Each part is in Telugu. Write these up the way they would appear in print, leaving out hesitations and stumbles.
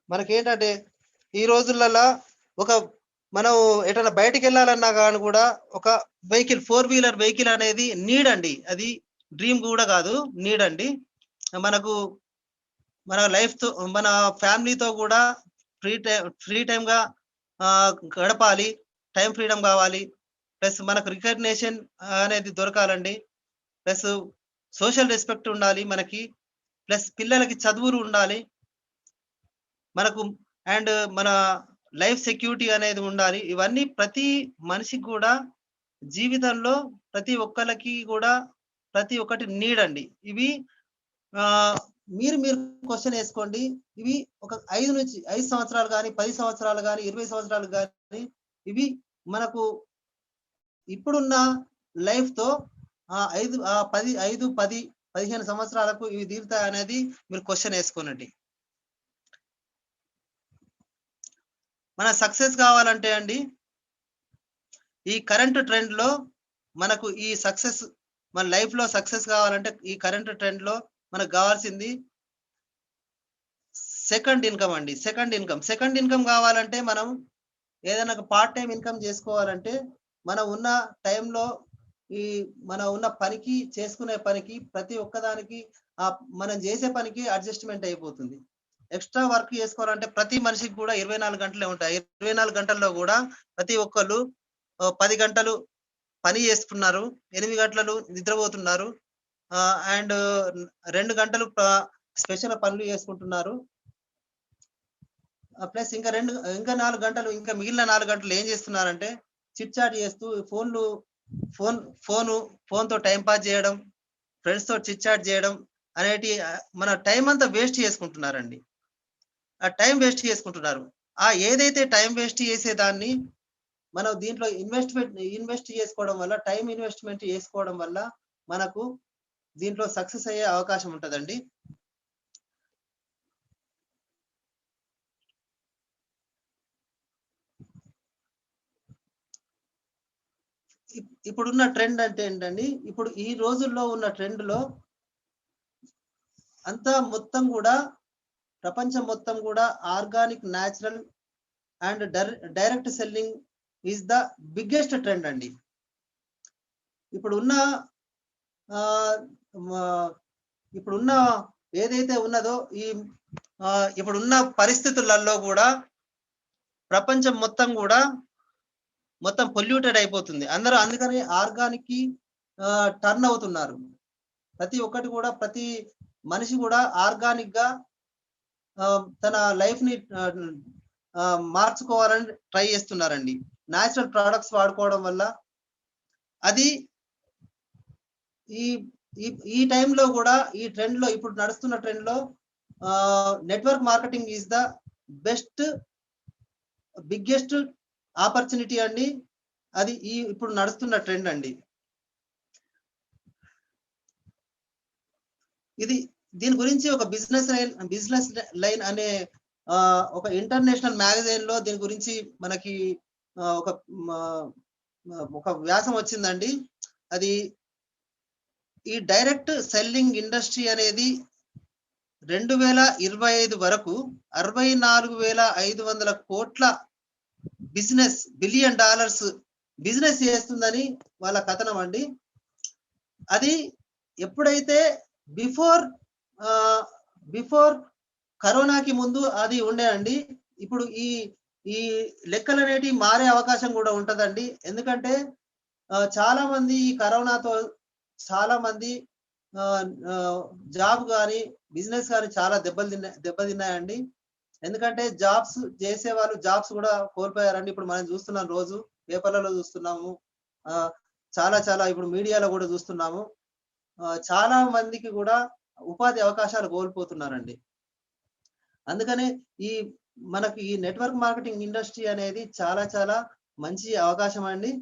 మనకేంటంటే ఈ రోజులల్లా ఒక మనం ఎటన్నా బయటికెళ్ళాలన్నా గాని గూడా ఒక వెహికల్, 4 వీలర్ వెహికల్ అనేది నీడ్ అండి. అది డ్రీమ్ గూడా గాదు. నీడ్ అండి. మనకు మన లైఫ్‌తో మన ఫ్యామిలీతో గూడా ఫ్రీ టైమ్‌గా గడపాలి. టైమ్ ఫ్రీడమ్ గావాలి. ప్లస్ మనకు రికగ్నిషన్ అనేది దొరకాలండి. ప్లస్ సోషల్ రెస్పెక్ట్ ఉండాలి మనకి. ప్లస్ పిల్లలకి చదువులు ఉండాలి. మనకు అండ్ మన లైఫ్ సెక్యూరిటీ అనేది ఉండాలి. ఇవన్నీ ప్రతి మనిషికి గూడా జీవితంలో ప్రతి ఒక్కళ్ళకి గూడా ప్రతి ఒక్కటి నీడ్ అండి. ఇవి ఆహ్, మీరు క్వెషన్ ఏసుకోండి. ఇవి ఒక 5 సంవత్సరాలు గాని, 10 సంవత్సరాలు గాని, 20 సంవత్సరాలు గాని ఇవి మనకు ఇప్పుడున్న లైఫ్‌తో 10, 15 సంవత్సరాలకు ఇవి తీరుతాయనేది మీరు క్వెషన్ ఏసుకోనండి. మన సక్సెస్ కావాలంటే అండి, ఈ కరెంట్ ట్రెండ్‌లో మనకు ఈ సక్సెస్ మన లైఫ్‌లో సక్సెస్ కావాలంటే ఈ కరెంట్ ట్రెండ్‌లో మనకు గావాల్సింది సెకండ్ ఇన్‌కమ్ అండి. సెకండ్ ఇన్‌కమ్ గావాలంటే మనం ఏదైనా ఒక పార్ట్ టైమ్ ఇన్‌కమ్ జేసుకోవాలంటే, మనం ఉన్న టైంలో ఈ మనం ఉన్న పనికి చేసుకునే పనికి ప్రతి ఒక్కదానికి మనం జేసే పనికి అడ్జస్ట్‌మెంట్ అయిపోతుంది. ఎక్స్‌ట్రా వర్క్ చేసుకోవాలంటే ప్రతి మనిషికి గూడా 24 గంటలే ఉంటాయి. 24 గంటల్లో గూడా ప్రతి ఒక్కళ్ళు 10 గంటలు పని జేస్తున్నారు. 8 గంటలు నిద్రపోతున్నారు. అండ్ 2 గంటలు స్పెషల్ పనులు చేసుకుంటున్నారు. ప్లస్ ఇంకా 4 గంటలు ఇంకా మిగిలిన 4 గంటలు ఏం జేస్తున్నారంటే చిట్ చాట్ చేస్తూ ఫోన్ ఫోను ఫోన్‌తో టైమ్ పాస్ జేయడం, ఫ్రెండ్స్‌తో చిట్ చాట్ జేయడం అనేటి మన టైమ్ అంతా వేస్ట్ చేసుకుంటున్నారండి. ఆ టైమ్ వేస్ట్ చేసుకుంటున్నారు. ఏదైతే టైమ్ వేస్ట్ చేసేదాన్ని మనం దీంట్లో ఇన్వెస్ట్ చేసుకోవడం వల్ల, టైమ్ ఇన్వెస్ట్‌మెంట్ చేసుకోవడం వల్ల మనకు దీంట్లో సక్సెస్ అయ్యే అవకాశం ఉంటదండి. ఇప్పుడున్న ట్రెండ్ అంటే ఏంటండి, ఇప్పుడు ఈ రోజుల్లో ఉన్న ట్రెండ్‌లో అంతా మొత్తం గూడా ప్రపంచం మొత్తం గూడా organic, natural and direct selling is the biggest trend అండి. ఇప్పుడున్న ఆహ్, మా ఇప్పుడున్న ఏదైతే ఉన్నదో ఇప్పుడున్న పరిస్థితులలో గూడా ప్రపంచం మొత్తం గూడా మొత్తం పొల్యూటెడ్ అయిపోతుంది. అందరూ అందుకని ఆర్గానిక్‌కి టర్న్ అవుతున్నారు. ప్రతి ఒక్కటి గూడా ప్రతి మనిషి గూడా ఆర్గానిక్‌గా తన లైఫ్‌ని మార్చుకోవాలని ట్రై చేస్తున్నారండి. నేచురల్ ప్రొడక్ట్స్ వాడుకోవడం వల్ల అది ఈ ఈ ఈ టైంలో గూడా ఈ ట్రెండ్‌లో ఇప్పుడు నడుస్తున్న ట్రెండ్‌లో network marketing is the best biggest opportunity అండి. అది ఇప్పుడు నడుస్తున్న ట్రెండ్ అండి. దీని గురించి ఒక బిజినెస్ లైన్ అనే ఒక ఇంటర్నేషనల్ మ్యాగజైన్‌లో దీని గురించి మనకి ఆహ్, ఒక మా ఒక వ్యాసం వచ్చిందండి. అది ఈ డైరెక్ట్ సెల్లింగ్ ఇండస్ట్రీ అనేది 2025 వరకు $64,500 బిలియన్ డాలర్స్ బిజినెస్ చేస్తుందని వాళ్ళ కథనం అండి. అది ఎప్పుడైతే బిఫోర్ ఆహ్, బిఫోర్ కరోనాకి ముందు అది ఉండే అండి. ఇప్పుడు ఈ లెక్కలనేటివి మారే అవకాశం గూడా ఉంటదండి. ఎందుకంటే చాలా మంది ఈ కరోనాతో చాలా మంది ఆహ్, ఆహ్, జాబ్ గాని, బిజినెస్ గాని చాలా దెబ్బతిన్నాయండి. ఎందుకంటే చేసేవాళ్ళు జాబ్స్ గూడా కోల్పోయారండి. ఇప్పుడు మనం చూస్తున్నాం రోజు పేపర్‌లలో చూస్తున్నాము. ఆహ్, చాలా ఇప్పుడు మీడియాలో గూడా చూస్తున్నాము. చాలా మందికి గూడా ఉపాధి అవకాశాలు కోల్పోతున్నారండి. అందుకనే ఈ మనకి ఈ నెట్వర్క్ మార్కెటింగ్ ఇండస్ట్రీ అనేది చాలా మంచి అవకాశం అండి.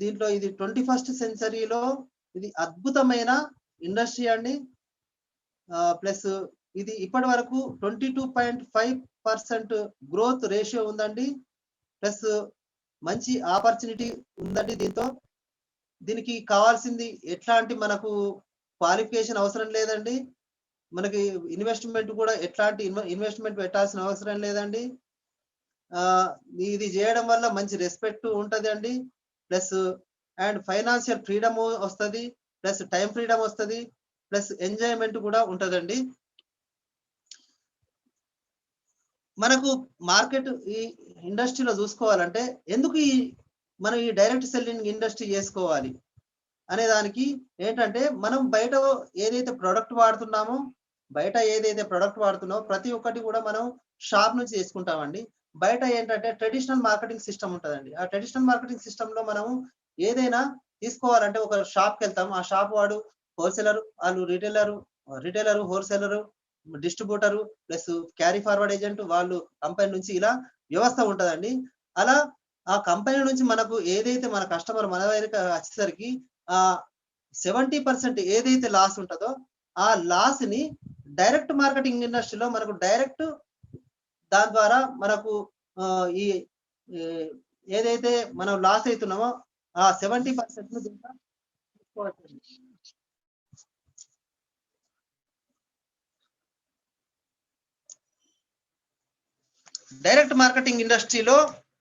దీంట్లో ఇది 21st సెంచరీలో ఇది అద్భుతమైన ఇండస్ట్రీ అండి. ప్లస్ ఇది ఇప్పటి వరకు 22.5% గ్రోత్ రేషియో ఉందండి. ప్లస్ మంచి ఆపర్చునిటీ ఉందండి దీంతో. దీనికి కావాల్సింది ఎట్లాంటి మనకు క్వాలిఫికేషన్ అవసరం లేదండి. మనకి ఇన్వెస్ట్మెంట్ కూడా ఎట్లాంటి ఇన్వెస్ట్మెంట్ పెట్టాల్సిన అవసరం లేదండి. ఇది చేయడం వల్ల మంచి రెస్పెక్ట్ ఉంటదండి. ప్లస్ అండ్ ఫైనాన్షియల్ ఫ్రీడమ్ వస్తది. ప్లస్ టైం ఫ్రీడమ్ వస్తది. ప్లస్ ఎంజాయ్మెంట్ కూడా ఉంటదండి. మనకు మార్కెట్ ఈ ఇండస్ట్రీలో చూసుకోవాలంటే ఎందుకు మనం ఈ డైరెక్ట్ సెల్లింగ్ ఇండస్ట్రీ చేసుకోవాలి అనే దానికి ఏంటంటే, మనం బయట ఏదైతే ప్రొడక్ట్ వాడుతున్నామో ప్రతి ఒక్కటి కూడా మనం షాప్ నుంచి తీసుకుంటామండి. బయట ఏంటంటే ట్రెడిషనల్ మార్కెటింగ్ సిస్టమ్ ఉంటదండి. ఆ ట్రెడిషనల్ మార్కెటింగ్ సిస్టమ్ లో మనం ఏదైనా తీసుకోవాలంటే ఒక షాప్‌కి వెళ్తాం. ఆ షాప్ వాడు హోల్‌సేలర్, వాళ్ళు retailer, wholesaler, distributor plus carry forward agent, వాళ్ళు కంపెనీ నుంచి ఇలా వ్యవస్థ ఉంటదండి. అలా ఆ కంపెనీ నుంచి మనకు ఏదైతే మన కస్టమర్ మన దగ్గరికి వచ్చేసరికి 70% ఏదైతే లాస్ ఉంటదో ఆ లాస్ ని డైరెక్ట్ మార్కెటింగ్ ఇండస్ట్రీలో మనకు డైరెక్ట్ దాని ద్వారా మనకు ఈ ఏదైతే మనం లాస్ అవుతున్నామో ఆ 70% దీంట్లో తీసుకోవచ్చండి. డైరెక్ట్ మార్కెటింగ్ ఇండస్ట్రీలో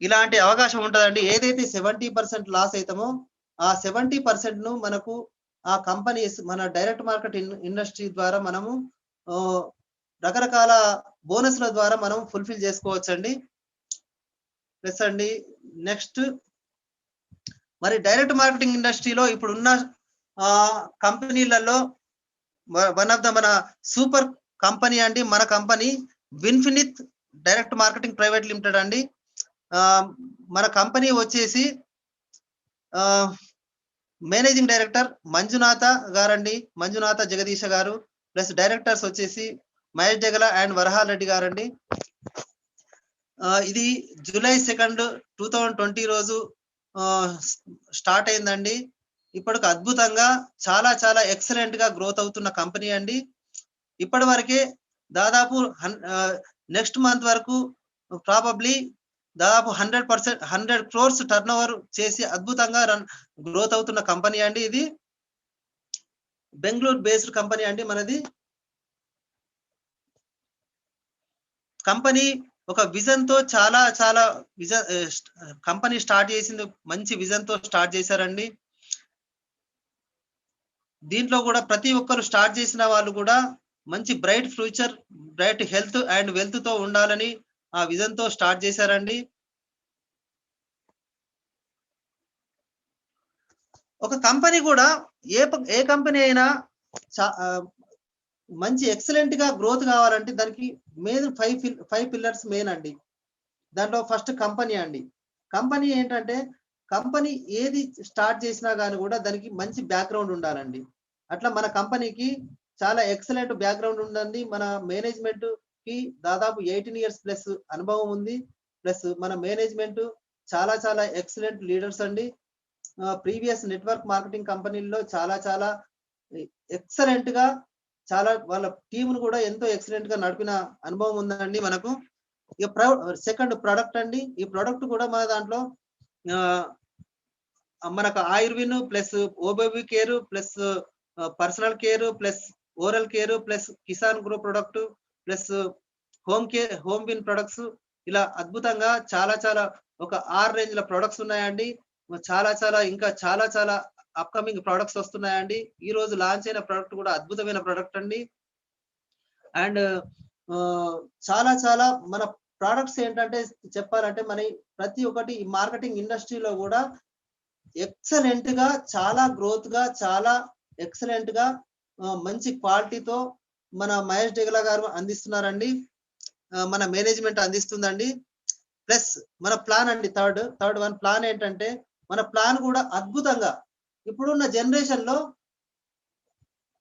ఇలాంటి అవకాశం ఉంటదండి. ఏదైతే 70% లాస్ అవుతామో ఆ 70% ను మనకు ఆ కంపెనీస్ మన డైరెక్ట్ మార్కెట్ ఇండస్ట్రీ ద్వారా మనము రకరకాల బోనస్ల ద్వారా మనం ఫుల్ఫిల్ చేసుకోవచ్చండి. ప్లస్ అండి నెక్స్ట్ మరి డైరెక్ట్ మార్కెటింగ్ ఇండస్ట్రీలో ఇప్పుడున్న కంపెనీలలో వన్ ఆఫ్ ద మన సూపర్ కంపెనీ అండి, మన company Vinfinith direct marketing private limited అండి. మన కంపెనీ వచ్చేసి మేనేజింగ్ డైరెక్టర్ మంజునాథ గారండి, మంజునాథ జగదీశ గారు. ప్లస్ డైరెక్టర్స్ వచ్చేసి మహేష్ జగల అండ్ వరహాల్ రెడ్డి గారండి. ఇది జూలై 2, 2020 రోజు స్టార్ట్ అయిందండి. ఇప్పటికి అద్భుతంగా చాలా చాలా ఎక్సలెంట్ గా గ్రోత్ అవుతున్న కంపెనీ అండి. ఇప్పటి వరకే దాదాపు నెక్స్ట్ మంత్ వరకు ప్రాబబ్లీ దాదాపు 100 crores టర్న్ ఓవర్ చేసి అద్భుతంగా గ్రోత్ అవుతున్న కంపెనీ అండి. ఇది బెంగళూరు బేస్డ్ కంపెనీ అండి మనది. కంపెనీ ఒక విజన్ తో చాలా చాలా కంపెనీ స్టార్ట్ చేసింది, మంచి విజన్ తో స్టార్ట్ చేశారండి. దీంట్లో కూడా ప్రతి ఒక్కరు స్టార్ట్ చేసిన వాళ్ళు కూడా మంచి bright future, bright health and wealth తో ఉండాలని ఆ విజన్ తో స్టార్ట్ చేశారండి. ఒక కంపెనీ కూడా ఏ కంపెనీ అయినా మంచి ఎక్సలెంట్ గా గ్రోత్ కావాలంటే దానికి మెయిన్ 5 పిల్లర్స్ మెయిన్ అండి. దాంట్లో ఫస్ట్ కంపెనీ అండి. కంపెనీ ఏంటంటే కంపెనీ ఏది స్టార్ట్ చేసినా కానీ కూడా దానికి మంచి బ్యాక్గ్రౌండ్ ఉండాలండి. అట్లా మన కంపెనీకి చాలా ఎక్సలెంట్ బ్యాక్గ్రౌండ్ ఉందండి. మన మేనేజ్మెంట్ కి దాదాపు 18 years ప్లస్ అనుభవం ఉంది. ప్లస్ మన మేనేజ్మెంట్ చాలా చాలా ఎక్సలెంట్ లీడర్స్ అండి. ప్రీవియస్ నెట్వర్క్ మార్కెటింగ్ కంపెనీల్లో చాలా చాలా ఎక్సలెంట్ గా చాలా వాళ్ళ టీంను కూడా ఎంతో ఎక్సలెంట్ గా నడిపిన అనుభవం ఉందండి మనకు. సెకండ్ ప్రొడక్ట్ అండి. ఈ ప్రొడక్ట్ కూడా మన దాంట్లో మనకు Ayurvin plus o baby care plus personal care plus oral care plus Kisan grow product plus home win products ఇలా అద్భుతంగా చాలా చాలా ఒక 6 రేంజ్ల ప్రొడక్ట్స్ ఉన్నాయండి. చాలా చాలా ఇంకా చాలా చాలా అప్కమింగ్ ప్రొడక్ట్స్ వస్తున్నాయండి. ఈ రోజు లాంచ్ అయిన ప్రొడక్ట్ కూడా అద్భుతమైన ప్రొడక్ట్ అండి. అండ్ చాలా చాలా మన ప్రొడక్ట్స్ ఏంటంటే చెప్పాలంటే మన ప్రతి ఒక్కటి ఈ మార్కెటింగ్ ఇండస్ట్రీలో కూడా ఎక్సలెంట్ గా చాలా గ్రోత్ గా చాలా ఎక్సలెంట్ గా మంచి క్వాలిటీతో మన మహేష్ జగల గారు అందిస్తున్నారండి. మన మేనేజ్మెంట్ అందిస్తుందండి. ప్లస్ మన ప్లాన్ అండి థర్డ్ వన్ ప్లాన్ ఏంటంటే మన ప్లాన్ కూడా అద్భుతంగా ఇప్పుడున్న జనరేషన్ లో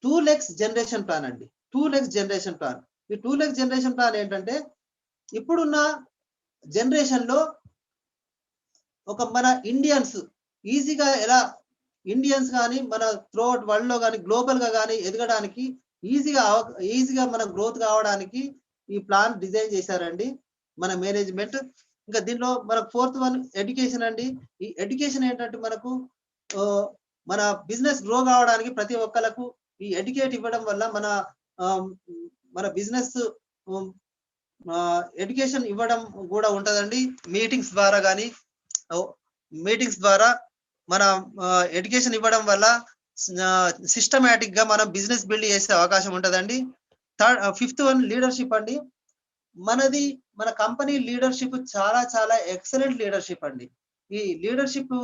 2 lakhs జనరేషన్ ప్లాన్ అండి. 2 lakhs జనరేషన్ ప్లాన్. ఈ 2 lakhs జనరేషన్ ప్లాన్ ఏంటంటే ఇప్పుడున్న జనరేషన్ లో ఒక మన ఇండియన్స్ ఈజీగా ఎలా ఇండియన్స్ కానీ మన త్రూఅవుట్ వరల్డ్ లో కానీ గ్లోబల్ గా కానీ ఎదగడానికి ఈజీగా మన గ్రోత్ కావడానికి ఈ ప్లాన్ డిజైన్ చేశారండి మన మేనేజ్మెంట్. ఇంకా దీనిలో మనకు 4th వన్ ఎడ్యుకేషన్ అండి. ఈ ఎడ్యుకేషన్ ఏంటంటే మనకు మన బిజినెస్ గ్రో కావడానికి ప్రతి ఒక్కరికి ఈ ఎడ్యుకేట్ ఇవ్వడం వల్ల మన మన బిజినెస్ ఎడ్యుకేషన్ ఇవ్వడం కూడా ఉంటదండి. మీటింగ్స్ ద్వారా కానీ మీటింగ్స్ ద్వారా మన ఎడ్యుకేషన్ ఇవ్వడం వల్ల సిస్టమేటిక్ గా మనం బిజినెస్ బిల్డ్ చేసే అవకాశం ఉంటదండి. ఫిఫ్త్ వన్ లీడర్షిప్ అండి. మన కంపెనీ లీడర్షిప్ చాలా చాలా ఎక్సలెంట్ లీడర్షిప్ అండి. ఈ లీడర్షిప్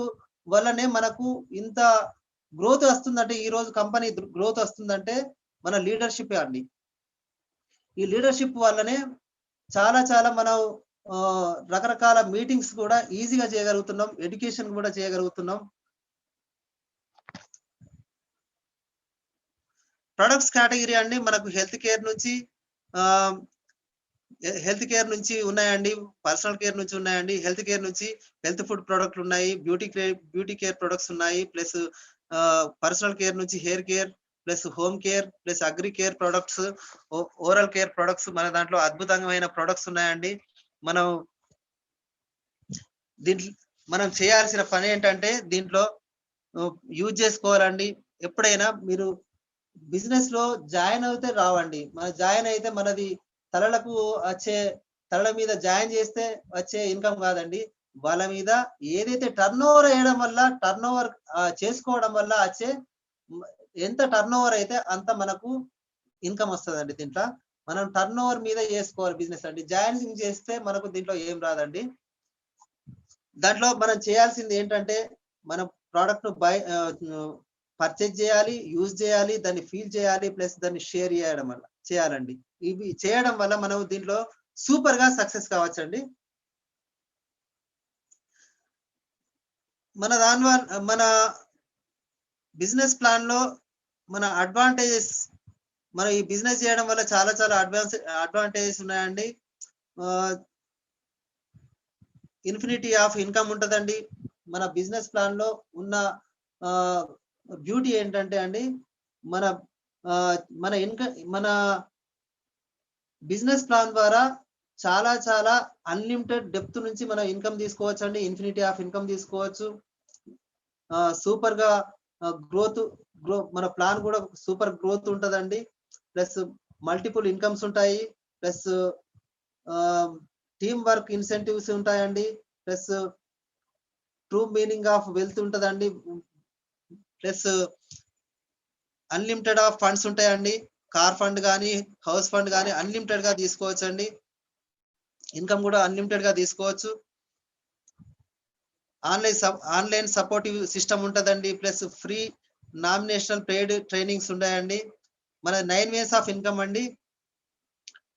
వల్లనే మనకు ఇంత గ్రోత్ వస్తుందంటే, ఈ రోజు కంపెనీ గ్రోత్ వస్తుందంటే మన లీడర్షిప్ అండి. ఈ లీడర్షిప్ వల్లనే చాలా చాలా మనం రకరకాల మీటింగ్స్ కూడా ఈజీగా చేయగలుగుతున్నాం, ఎడ్యుకేషన్ కూడా చేయగలుగుతున్నాం. ప్రొడక్ట్స్ కేటగిరీ అండి, మనకు హెల్త్ కేర్ నుంచి ఉన్నాయండి, పర్సనల్ కేర్ నుంచి ఉన్నాయండి. హెల్త్ కేర్ నుంచి హెల్త్ ఫుడ్ ప్రొడక్ట్లు ఉన్నాయి, బ్యూటీ కేర్ ప్రొడక్ట్స్ ఉన్నాయి, ప్లస్ పర్సనల్ కేర్ నుంచి hair care, plus home care, plus agri care products, oral care products, మన దాంట్లో అద్భుతమైన ప్రొడక్ట్స్ ఉన్నాయండి. మనం చేయాల్సిన పని ఏంటంటే దీంట్లో యూజ్ చేసుకోవాలండి. ఎప్పుడైనా మీరు బిజినెస్ లో జాయిన్ అయితే రావండి, మన జాయిన్ అయితే మనది తలల మీద జాయిన్ చేస్తే వచ్చే ఇన్కమ్ కాదండి, వాళ్ళ మీద ఏదైతే టర్న్ ఓవర్ వేయడం వల్ల, టర్న్ ఓవర్ చేసుకోవడం వల్ల వచ్చే ఎంత టర్న్ ఓవర్ అయితే అంత మనకు ఇన్కమ్ వస్తుందండి. దీంట్లో మనం టర్న్ ఓవర్ మీద చేసుకోవాలి బిజినెస్ అండి. జాయినింగ్ చేస్తే మనకు దీంట్లో ఏం రాదండి. దాంట్లో మనం చేయాల్సింది ఏంటంటే, మనం ప్రోడక్ట్ ను పర్చేజ్ చేయాలి, యూజ్ చేయాలి, దాన్ని ఫీల్ చేయాలి, ప్లస్ దాన్ని షేర్ చేయాలండి. ఇవి చేయడం వల్ల మనం దీంట్లో సూపర్ గా సక్సెస్ కావచ్చండి. మన బిజినెస్ ప్లాన్ లో మన అడ్వాంటేజెస్, మనం ఈ బిజినెస్ చేయడం వల్ల చాలా చాలా అడ్వాంటేజెస్ ఉన్నాయండి. ఇన్ఫినిటీ ఆఫ్ ఇన్కమ్ ఉంటదండి. మన బిజినెస్ ప్లాన్ లో ఉన్న బ్యూటీ ఏంటంటే అండి, మన బిజినెస్ ప్లాన్ ద్వారా చాలా చాలా అన్లిమిటెడ్ డెప్త్ నుంచి మనం ఇన్కమ్ తీసుకోవచ్చు అండి. ఇన్ఫినిటీ ఆఫ్ ఇన్కమ్ తీసుకోవచ్చు. సూపర్ గా మన ప్లాన్ కూడా సూపర్ గ్రోత్ ఉంటదండి. ప్లస్ మల్టిపుల్ ఇన్కమ్స్ ఉంటాయి, ప్లస్ టీమ్ వర్క్ ఇన్సెంటివ్స్ ఉంటాయండి, plus true meaning of wealth ఉంటదండి, ప్లస్ అన్లిమిటెడ్ ఆఫ్ ఫండ్స్ ఉంటాయండి. కార్ ఫండ్ కానీ, హౌస్ ఫండ్ కానీ అన్లిమిటెడ్ గా తీసుకోవచ్చు అండి. ఇన్కమ్ కూడా అన్లిమిటెడ్ గా తీసుకోవచ్చు. ఆన్లైన్ సపోర్టివ్ సిస్టమ్ ఉంటదండి, ప్లస్ ఫ్రీ నామినేషనల్ పెయిడ్ ట్రైనింగ్స్ ఉన్నాయండి. మన 9 వేస్ ఆఫ్ ఇన్కమ్ అండి.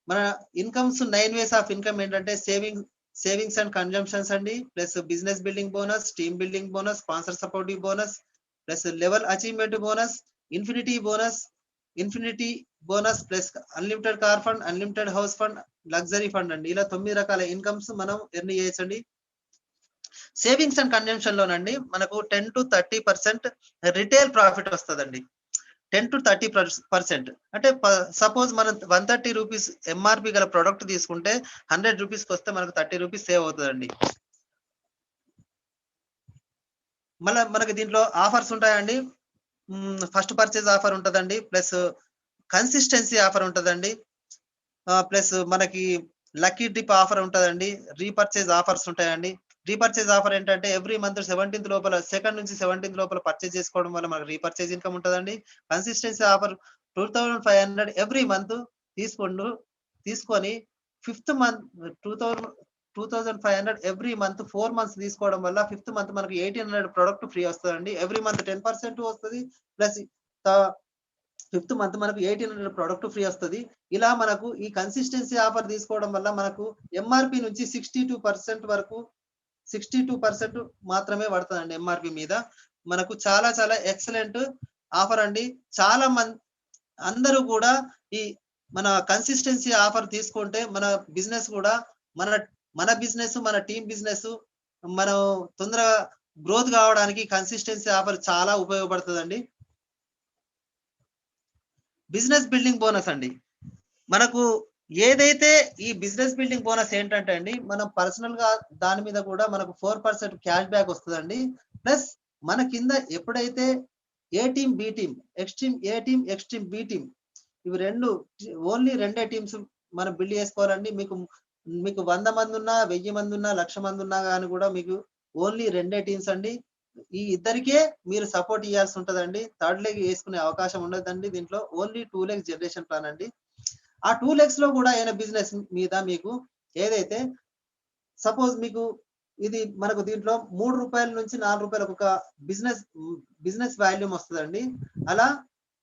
మన ఇన్కమ్స్ 9 వేస్ ఆఫ్ ఇన్కమ్ ఏంటంటే సేవింగ్స్ అండ్ కన్జంప్షన్స్ అండి, plus business building bonus, team building bonus, sponsor supportive bonus, plus level achievement bonus, infinity bonus, plus unlimited car fund, unlimited house fund, luxury fund అండి. ఇలా 9 రకాల ఇన్కమ్స్ మనం ఎర్న్ చేయొచ్చండి. సేవింగ్స్ అండ్ కన్జంప్షన్ లోనండి మనకు 10 to 30% రిటైల్ ప్రాఫిట్ వస్తుందండి. 10 to 30%. అంటే సపోజ్ మనం 130 రూపీస్ ఎంఆర్పి గల ప్రొడక్ట్ తీసుకుంటే 100 రూపీస్కి వస్తే మనకు 30 రూపీస్ సేవ్ అవుతుందండి. మళ్ళీ మనకి దీంట్లో ఆఫర్స్ ఉంటాయండి. ఫస్ట్ పర్చేజ్ ఆఫర్ ఉంటదండి, ప్లస్ కన్సిస్టెన్సీ ఆఫర్ ఉంటదండి, ప్లస్ మనకి లక్కీ డిప్ ఆఫర్ ఉంటదండి, రీపర్చేజ్ ఆఫర్స్ ఉంటాయండి. రీపర్చేజ్ ఆఫర్ ఏంటంటే ఎవ్రీ మంత్ 17th లోపల, 2nd నుంచి 17th లోపల పర్చేజ్ చేసుకోవడం వల్ల మనకు రీపర్చేజ్ ఇన్కమ్ ఉంటదండి. కన్సిస్టెన్సీ ఆఫర్ 2500 ఎవ్రీ మంత్ తీసుకొని 5th month 2500 every month 4 months తీసుకోవడం వల్ల 5th మంత్ మనకు 1800 ప్రొడక్ట్ ఫ్రీ వస్తుందండి. ఎవ్రీ మంత్ 10% వస్తుంది, ప్లస్ 5th మంత్ మనకు 1800 ప్రొడక్ట్ ఫ్రీ వస్తుంది. ఇలా మనకు ఈ కన్సిస్టెన్సీ ఆఫర్ తీసుకోవడం వల్ల మనకు ఎంఆర్పి నుంచి 62% మాత్రమే పడుతుందండి ఎంఆర్పి మీద. మనకు చాలా చాలా ఎక్సలెంట్ ఆఫర్ అండి. చాలా మంది అందరూ కూడా ఈ మన కన్సిస్టెన్సీ ఆఫర్ తీసుకుంటే మన బిజినెస్ కూడా మన బిజినెస్, మన టీమ్ బిజినెస్ మనం తొందరగా గ్రోత్ కావడానికి కన్సిస్టెన్సీ ఆఫర్ చాలా ఉపయోగపడుతుందండి. బిజినెస్ బిల్డింగ్ బోనస్ అండి, మనకు ఏదైతే ఈ బిజినెస్ బిల్డింగ్ బోనస్ ఏంటంటే అండి, మనం పర్సనల్ గా దాని మీద కూడా మనకు 4% క్యాష్ బ్యాక్ వస్తుందండి. ప్లస్ మన కింద ఎప్పుడైతే ఏ టీమ్ బి టీమ్, ఎక్స్ట్రీమ్ ఏ టీమ్, ఎక్స్ట్రీమ్ బి టీమ్ ఇవి రెండు ఓన్లీ రెండే టీమ్స్ మనం బిల్డ్ చేసుకోవాలండి. మీకు మీకు 100 మంది ఉన్నా, 1000 మంది ఉన్నా, 1,00,000 మంది ఉన్నా గాని కూడా మీకు ఓన్లీ రెండే టీమ్స్ అండి. ఈ ఇద్దరికే మీరు సపోర్ట్ ఇయ్యాల్సి ఉంటదండి. థర్డ్ లెగ్ వేసుకునే అవకాశం ఉండదండి దీంట్లో. ఓన్లీ 2 లెగ్స్ జనరేషన్ ప్లాన్ అండి. ఆ 2 లెగ్స్ లో కూడా ఏదైనా బిజినెస్ మీద మీకు ఏదైతే సపోజ్ మీకు ఇది మనకు దీంట్లో ₹3 నుంచి ₹4 ఒక బిజినెస్ వాల్యూమ్ వస్తదండి. అలా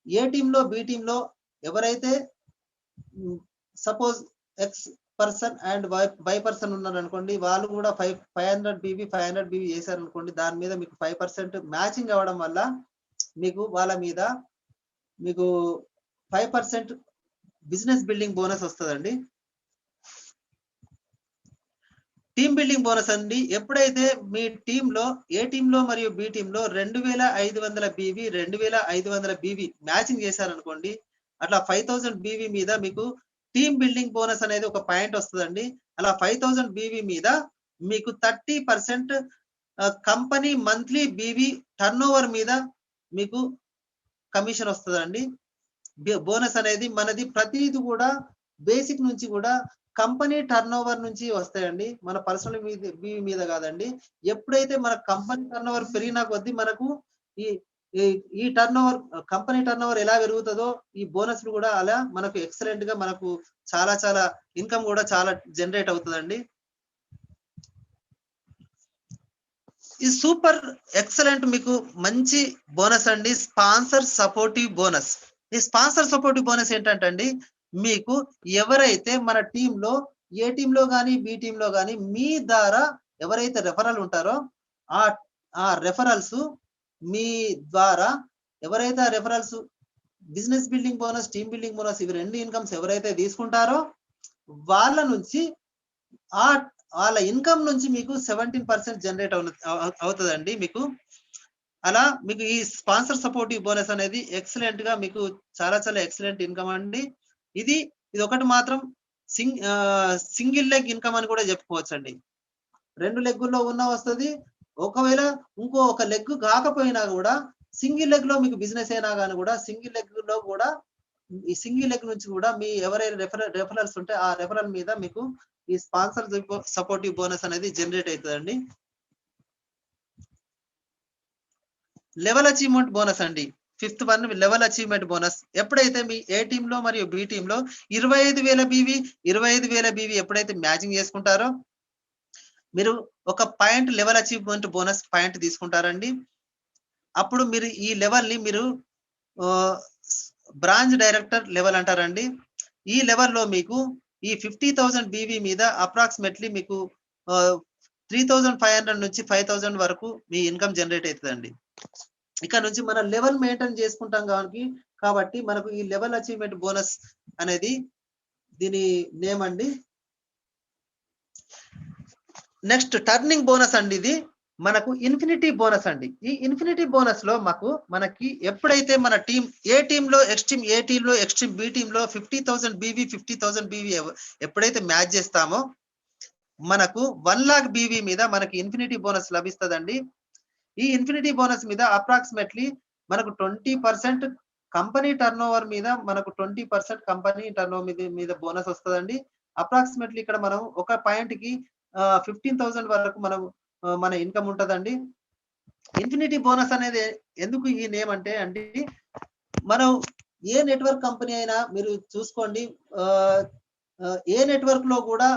ఏ టీమ్ లో బి టీమ్ లో ఎవరైతే suppose X person and Y person ఉన్నారనుకోండి, వాళ్ళు కూడా 500 BB చేశారనుకోండి, దాని మీద మీకు 5% మ్యాచింగ్ అవ్వడం వల్ల మీకు వాళ్ళ మీద మీకు 5% బిజినెస్ బిల్డింగ్ బోనస్ వస్తదండి. టీమ్ బిల్డింగ్ బోనస్ అండి. ఎప్పుడైతే మీ టీంలో ఏ టీంలో మరియు బి టీంలో 2500 BB 2500 BB మ్యాచింగ్ చేశారనుకోండి, అట్లా 5000 BB మీద మీకు టీమ్ బిల్డింగ్ బోనస్ అనేది ఒక పాయింట్ వస్తదండి. అలా 5000 BB మీద మీకు 30% కంపెనీ మంత్లీ BB టర్నోవర్ మీద మీకు కమిషన్ వస్తదండి. బోనస్ అనేది మనది ప్రతిది కూడా బేసిక్ నుంచి కూడా కంపెనీ టర్నోవర్ నుంచి వస్తాయండి. మన పర్సనల్ మీద కాదండి. ఎప్పుడైతే మన కంపెనీ టర్నోవర్ పెరిగిన కొద్దీ మనకు ఈ ఈ టర్నోవర్ కంపెనీ టర్నోవర్ ఎలా పెరుగుతుందో ఈ బోనస్లు కూడా అలా మనకు ఎక్సలెంట్ గా మనకు చాలా ఇన్కమ్ కూడా చాలా జనరేట్ అవుతుందండి. ఈ సూపర్ ఎక్సలెంట్ మీకు మంచి బోనస్ అండి. Sponsor supportive bonus. ఈ స్పాన్సర్ సపోర్టివ్ బోనస్ ఏంటంటే అండి, మీకు ఎవరైతే మన టీంలో ఏ టీంలో కానీ బి టీంలో కానీ మీ ద్వారా ఎవరైతే రెఫరల్ ఉంటారో ఆ రెఫరల్స్ మీ ద్వారా ఎవరైతే ఆ referrals business building bonus, team building bonus ఇవి రెండు ఇన్కమ్స్ ఎవరైతే తీసుకుంటారో వాళ్ళ నుంచి వాళ్ళ ఇన్కమ్ నుంచి మీకు 17% జనరేట్ అవుతుందండి మీకు. అలా మీకు ఈ స్పాన్సర్ సపోర్టివ్ బోనస్ అనేది ఎక్సలెంట్ గా మీకు చాలా ఎక్సలెంట్ ఇన్కమ్ అండి. ఇది ఒకటి మాత్రం సింగిల్ లెగ్ ఇన్కమ్ అని కూడా చెప్పుకోవచ్చు అండి. 2 లెగ్గుల్లో ఉన్న వస్తుంది. ఒకవేళ ఒక లెగ్ కాకపోయినా కూడా సింగిల్ లెగ్ లో మీకు బిజినెస్ అయినా కానీ కూడా సింగిల్ లెగ్ లో కూడా ఈ సింగిల్ లెగ్ నుంచి కూడా మీ ఎవరైనా రెఫరల్స్ ఉంటే ఆ రెఫరల్ మీద మీకు ఈ స్పాన్సర్ సపోర్టివ్ బోనస్ అనేది జనరేట్ అవుతుందండి. లెవెల్ అచీవ్మెంట్ బోనస్ అండి. 5th one level achievement bonus. ఎప్పుడైతే మీ ఏ టీమ్ లో మరియు బి టీమ్ లో 25,000 BB ఎప్పుడైతే మ్యాచింగ్ చేసుకుంటారో మీరు ఒక point level achievement bonus point తీసుకుంటారండి. అప్పుడు మీరు ఈ లెవెల్ ని మీరు బ్రాంచ్ డైరెక్టర్ లెవెల్ అంటారండి. ఈ లెవెల్లో మీకు ఈ 50,000 BB మీద అప్రాక్సిమేట్లీ మీకు 3,500 నుంచి 5,000 వరకు మీ ఇన్కమ్ జనరేట్ అవుతుందండి. ఇక్కడ నుంచి మనం లెవెల్ మెయింటైన్ చేసుకుంటాం కాబట్టి మనకు ఈ లెవెల్ అచీవ్మెంట్ బోనస్ అనేది దీని నేమ్ అండి. నెక్స్ట్ టర్నింగ్ బోనస్ అండి. ఇది మనకు ఇన్ఫినిటీ బోనస్ అండి. ఈ ఇన్ఫినిటీ బోనస్ లో మనకి ఎప్పుడైతే మన టీం ఏ టీంలో ఎక్స్ట్రీమ్ ఏ టీంలో ఎక్స్ట్రీమ్ బి టీంలో 50,000 BB ఎప్పుడైతే మ్యాచ్ చేస్తామో మనకు 1 lakh BB మీద మనకి ఇన్ఫినిటీ బోనస్ లభిస్తుందండి. ఈ ఇన్ఫినిటీ బోనస్ మీద అప్రాక్సిమేట్లీ మనకు 20% కంపెనీ టర్నోవర్ మీద మనకు 20% కంపెనీ టర్నోవర్ మీద బోనస్ వస్తుందండి. అప్రాక్సిమేట్లీ ఇక్కడ మనం ఒక పాయింట్ కి 15,000 వరకు మన ఇన్కమ్ ఉంటదండి. ఇన్ఫినిటీ బోనస్ అనేది ఎందుకు ఈ నేమ్ అంటే అండి, మనం ఏ నెట్వర్క్ కంపెనీ అయినా మీరు చూసుకోండి, ఏ నెట్వర్క్ లో కూడా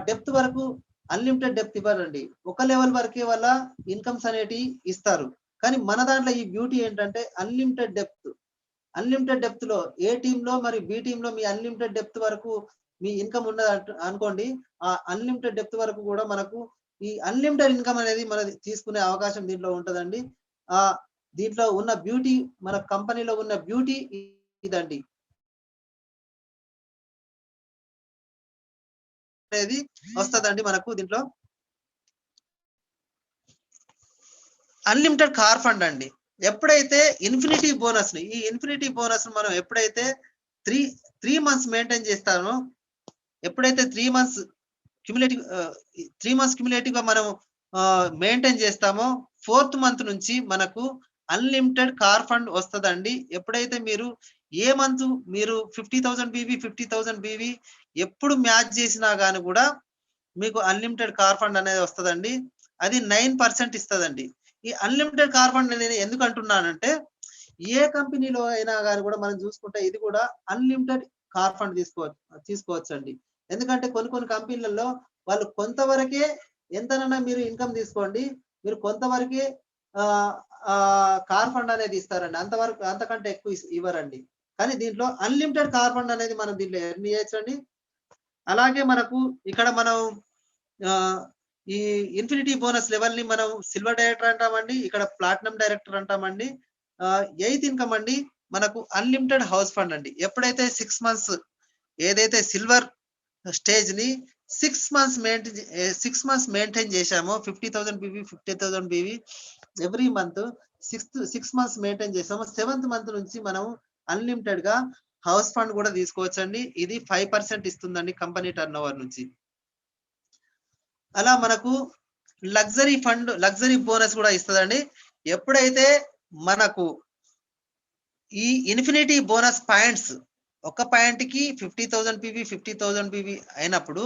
డెప్త్ వరకు అన్లిమిటెడ్ డెప్త్ ఇవ్వరండి. ఒక లెవెల్ వరకే వల్ల ఇన్కమ్స్ అనేటివి ఇస్తారు. కానీ మన దాంట్లో ఈ బ్యూటీ ఏంటంటే అన్లిమిటెడ్ డెప్త్ లో ఏ టీమ్ లో మరి బి టీమ్ లో మీ అన్లిమిటెడ్ డెప్త్ వరకు మీ ఇన్కమ్ ఉన్నది అనుకోండి. ఆ అన్లిమిటెడ్ డెప్త్ వరకు కూడా మనకు ఈ అన్లిమిటెడ్ ఇన్కమ్ అనేది మనది తీసుకునే అవకాశం దీంట్లో ఉంటదండి. దీంట్లో ఉన్న బ్యూటీ, మన కంపెనీలో ఉన్న బ్యూటీ ఇదండి. అనేది వస్తదండి మనకు దీంట్లో. అన్లిమిటెడ్ కార్ ఫండ్ అండి. ఎప్పుడైతే ఇన్ఫినిటీ బోనస్ ని మనం ఎప్పుడైతే 3 months మెయింటైన్ చేస్తామో, ఎప్పుడైతే 3 months క్యుములేటివ్ గా మనం మెయింటైన్ చేస్తామో 4th month నుంచి మనకు అన్లిమిటెడ్ కార్ ఫండ్ వస్తదండి. ఎప్పుడైతే మీరు ఏ మంత్ మీరు 50,000 బీవీ 50,000 బీవీ ఎప్పుడు మ్యాచ్ చేసినా గాని కూడా మీకు అన్లిమిటెడ్ కార్ ఫండ్ అనేది వస్తదండి. అది 9% ఇస్తదండి. ఈ అన్లిమిటెడ్ కార్ ఫండ్ నేను ఎందుకు అంటున్నానంటే, ఏ కంపెనీలో అయినా గాని కూడా మనం చూసుకుంటే ఇది కూడా అన్లిమిటెడ్ కార్ ఫండ్ తీసుకోవచ్చండి. ఎందుకంటే కొన్ని కంపెనీలలో వాళ్ళు కొంతవరకే ఎంతనన్నా మీరు ఇన్‌కమ్ తీసుకోండి. మీరు కొంతవరకే ఆహ్, కార్ ఫండ్ అనేది ఇస్తారండి. అంతవరకు అంతకంటే ఎక్కువ ఇవ్వరండి. కానీ దీంట్లో అన్లిమిటెడ్ కార్ ఫండ్ అనేది మనం దీంట్లో ఎర్న్ చేయొచ్చండి. అలాగే మనకు ఇక్కడ మనం ఆహ్, ఈ ఇన్ఫినిటీ బోనస్ లెవెల్‌ని మనం సిల్వర్ డైరెక్టర్ అంటామండి. ఇక్కడ ప్లాటినం డైరెక్టర్ అంటామండి. ఎయిత్ ఇన్‌కమ్ అండి మనకు అన్లిమిటెడ్ హౌస్ ఫండ్ అండి. ఎప్పుడైతే 6 మంత్స్ ఏదైతే సిల్వర్ స్టేజ్‌ని 6 మంత్స్ మెయింటైన్ చేశామో 50,000 BV, 50,000 BV every month 6 months maintain చేసామో, సెవెంత్ మంత్ నుంచి మనం అన్లిమిటెడ్‌గా హౌస్ ఫండ్ కూడా తీసుకోవచ్చండి. ఇది 5% ఇస్తుందండి కంపెనీ టర్నోవర్ నుంచి. అలా మనకు లగ్జరీ బోనస్ కూడా ఇస్తదండి. ఎప్పుడైతే మనకు ఈ ఇన్ఫినిటీ బోనస్ పాయింట్స్ ఒక పాయింట్‌కి 50,000 పీవీ, 50,000 పీవీ అయినప్పుడు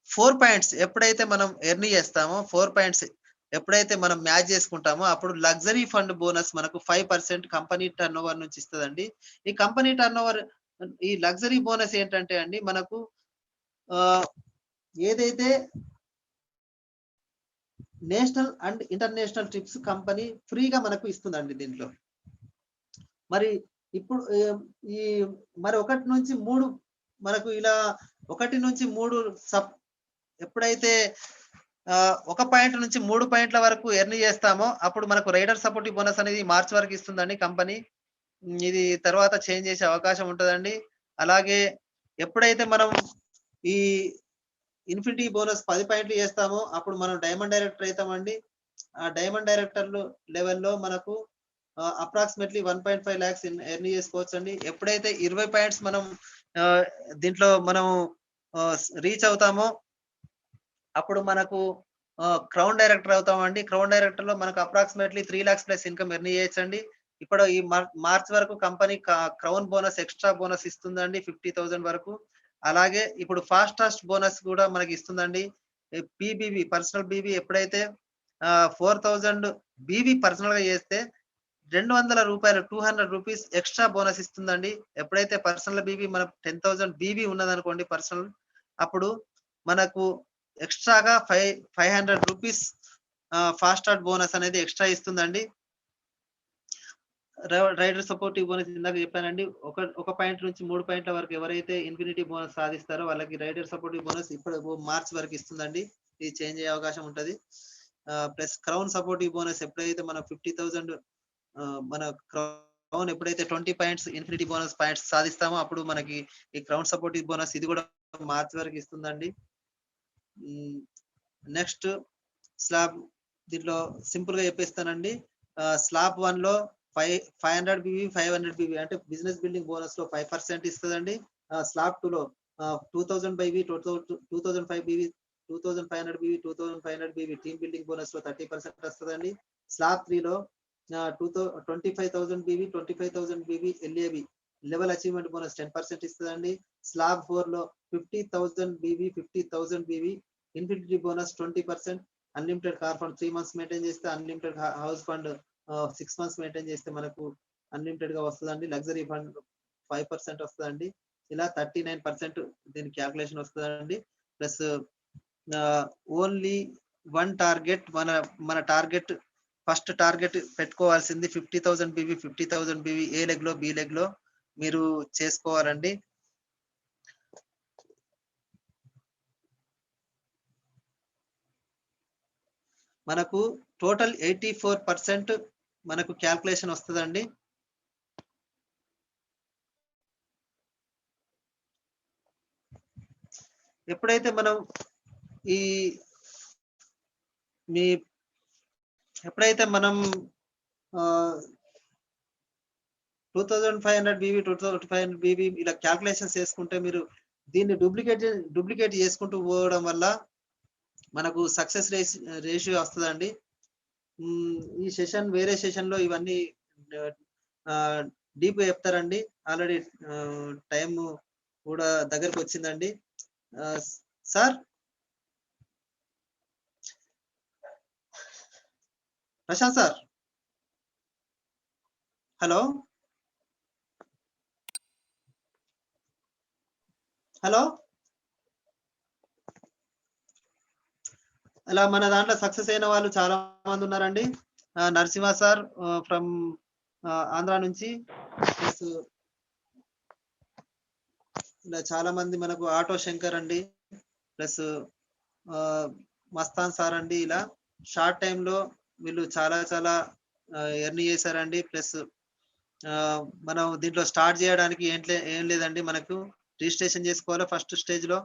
4 పాయింట్స్ ఎప్పుడైతే మనం ఎర్న్ చేస్తామో 4 పాయింట్స్ ఎప్పుడైతే మనం మ్యాచ్ చేసుకుంటామో అప్పుడు లగ్జరీ ఫండ్ బోనస్ మనకు 5% కంపెనీ టర్నోవర్ నుంచి ఇస్తదండి. ఈ కంపెనీ టర్నోవర్ ఈ లగ్జరీ బోనస్ ఏంటంటే అండి మనకు ఆహ్, ఏదైతే national and international trips company ఫ్రీగా మనకు ఇస్తుందండి దీంట్లో. మరి ఇప్పుడు ఈ మరి 1-3 మనకు ఇలా 1-3 ఎప్పుడైతే ఒక పాయింట్ నుంచి 3 పాయింట్ల వరకు ఎర్న్ చేస్తామో అప్పుడు మనకు రైడర్ సపోర్టివ్ బోనస్ అనేది మార్చ్ వరకు ఇస్తుందండి కంపెనీ. ఇది తర్వాత చేంజ్ చేసే అవకాశం ఉంటదండి. అలాగే ఎప్పుడైతే మనం ఈ ఇన్ఫినిటీ బోనస్ 10 పాయింట్లు చేస్తామో అప్పుడు మనం డైమండ్ డైరెక్టర్ అయితామండి. ఆ డైమండ్ డైరెక్టర్లు లెవెల్‌లో మనకు అప్రాక్సిమేట్‌లీ 1.5 లాక్స్ ఎర్న్ చేసుకోవచ్చండి. ఎప్పుడైతే 20 పాయింట్స్ మనం ఆహ్, దీంట్లో మనం రీచ్ అవుతామో అప్పుడు మనకు క్రౌన్ డైరెక్టర్ అవుతామండి. క్రౌన్ డైరెక్టర్‌లో మనకు approximately 3 lakhs plus income earn చేయొచ్చండి. ఇప్పుడు ఈ మార్చ్ వరకు company crown bonus extra bonus ఇస్తుందండి 50,000 వరకు. అలాగే ఇప్పుడు ఫాస్టెస్ట్ బోనస్ కూడా మనకి ఇస్తుందండి. పీబీబీ పర్సనల్ బీబీ ఎప్పుడైతే 4,000 బీబీ పర్సనల్‌గా చేస్తే రూ. 200 రూపీస్ ఎక్స్‌ట్రా బోనస్ ఇస్తుందండి. ఎప్పుడైతే పర్సనల్ బీబీ మన 10,000 బీబీ ఉన్నదనుకోండి పర్సనల్ అప్పుడు మనకు ఎక్స్‌ట్రాగా 500 రూపీస్ ఫాస్ట్ స్టార్ట్ బోనస్ అనేది ఎక్స్‌ట్రా ఇస్తుందండి. రైడర్ సపోర్టివ్ బోనస్ ఇందాక చెప్పానండి. ఒక పాయింట్ నుంచి 3 పాయింట్ల వరకు ఎవరైతే ఇన్ఫినిటీ బోనస్ సాధిస్తారో వాళ్ళకి రైడర్ సపోర్టివ్ బోనస్ ఇప్పుడు మార్చ్ వరకు ఇస్తుందండి. ఇది చేంజ్ అయ్యే అవకాశం ఉంటది. ప్లస్ క్రౌన్ సపోర్టివ్ బోనస్ ఎప్పుడైతే మనం 50,000 మన క్రౌన్ ఎప్పుడైతే 20 పాయింట్స్ ఇన్ఫినిటీ బోనస్ పాయింట్స్ సాధిస్తామో అప్పుడు మనకి ఈ క్రౌన్ సపోర్టివ్ బోనస్ ఇది కూడా మార్చ్ వరకు ఇస్తుందండి. నెక్స్ట్ స్లాబ్ దీంట్లో సింపుల్‌గా చెప్పేస్తానండి. స్లాబ్ 1లో 500 బీవీ, 500 బీవీ అంటే బిజినెస్ బిల్డింగ్ బోనస్‌లో 5% ఇస్తదండి. స్లాబ్ 2లో 2000 BV, 2005 BV, 2500 BV, 2500 BV team building బోనస్‌లో 30% వస్తదండి. స్లాబ్ 3లో 25,000 BV, 25,000 BV LAB level achievement bonus 10% ఇస్తదండి. స్లాబ్ 4లో 50,000 BV, 50,000 BV infinity bonus 20%. Unlimited car fund 3 months maintain చేస్తే unlimited house fund 6 months maintain చేస్తే మనకు అన్లిమిటెడ్‌గా వస్తదండి. లగ్జరీ ఫండ్ 5% వస్తదండి. ఇలా 39% దీని క్యాల్కులేషన్ వస్తదండి. Plus ah, only one target మన టార్గెట్ ఫస్ట్ టార్గెట్ పెట్టుకోవాల్సింది 50,000 బీవీ, 50,000 బీవీ ఏ లెగ్‌లో, బి లెగ్‌లో మీరు చేసుకోవాలండి. మనకు టోటల్ 84% మనకు క్యాల్కులేషన్ వస్తదండి. ఎప్పుడైతే మనం ఈ మీ ఎప్పుడైతే మనం ఆహ్, 2500 బీవీ, 2500 బీవీ ఇలా క్యాల్కులేషన్స్ చేసుకుంటే మీరు దీన్ని డూప్లికేట్ చేసుకుంటూ పోవడం వల్ల మనకు సక్సెస్ రేషియో వస్తదండి. ఈ వేరే సెషన్‌లో ఇవన్నీ ఆహ్, డీప్ గా చెప్తారండి. ఆల్రెడీ టైం కూడా దగ్గరకు వచ్చిందండి. Sir Prashant sir, hello hello. ఇలా మన దాంట్లో సక్సెస్ అయిన వాళ్ళు చాలా మంది ఉన్నారండి. నరసింహ సార్ ఫ్రమ్ ఆంధ్ర నుంచి, ప్లస్ ఇలా చాలా మంది మనకు ఆటో శంకర్ అండి, ప్లస్ మస్తాన్ సార్ అండి. ఇలా షార్ట్ టైంలో వీళ్ళు చాలా చాలా ఎర్న్ చేశారండి. ప్లస్ మనం దీంట్లో స్టార్ట్ చేయడానికి ఏం లేదండి, మనకు రిజిస్ట్రేషన్ చేసుకోవాలి ఫస్ట్ స్టేజ్ లో.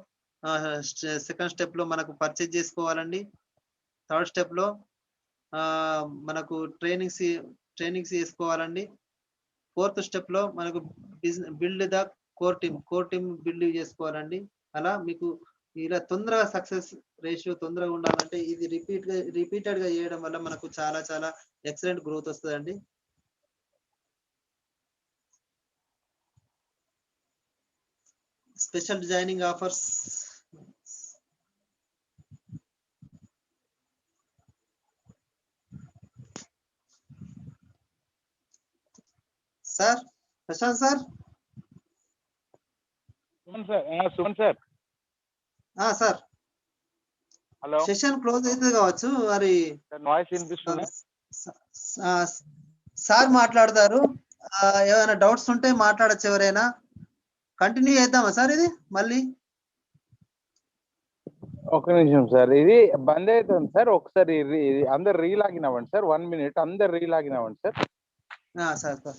సెకండ్ స్టెప్ లో మనకు పర్చేజ్ చేసుకోవాలండి. థర్డ్ స్టెప్ లో మనకు ట్రైనింగ్స్ చేసుకోవాలండి. ఫోర్త్ స్టెప్ లో మనకు build the core team build చేసుకోవాలండి. అలా మీకు ఇలా తొందరగా సక్సెస్ రేషియో తొందరగా ఉండాలంటే ఇది రిపీటెడ్ గా చేయడం వల్ల మనకు చాలా చాలా ఎక్సలెంట్ గ్రోత్ వస్తుందండి. Special joining offers sir, Prashant sir. Sir sir, hello, session close అయితే కావచ్చు మరి. వాయిస్ వినిపిస్తుంది? సార్ మాట్లాడతారు. ఏమైనా డౌట్స్ ఉంటే మాట్లాడచ్చు. ఎవరైనా కంటిన్యూ చేద్దామా సార్ ఇది మళ్ళీ? ఒక నిమిషం సార్, ఇది బంద్ అవుతుంది సార్. ఒకసారి అందరు రీలాగిన్ అవ్వండి సార్. 1 minute అందరు రీలాగిన్ అవ్వండి సార్. సార్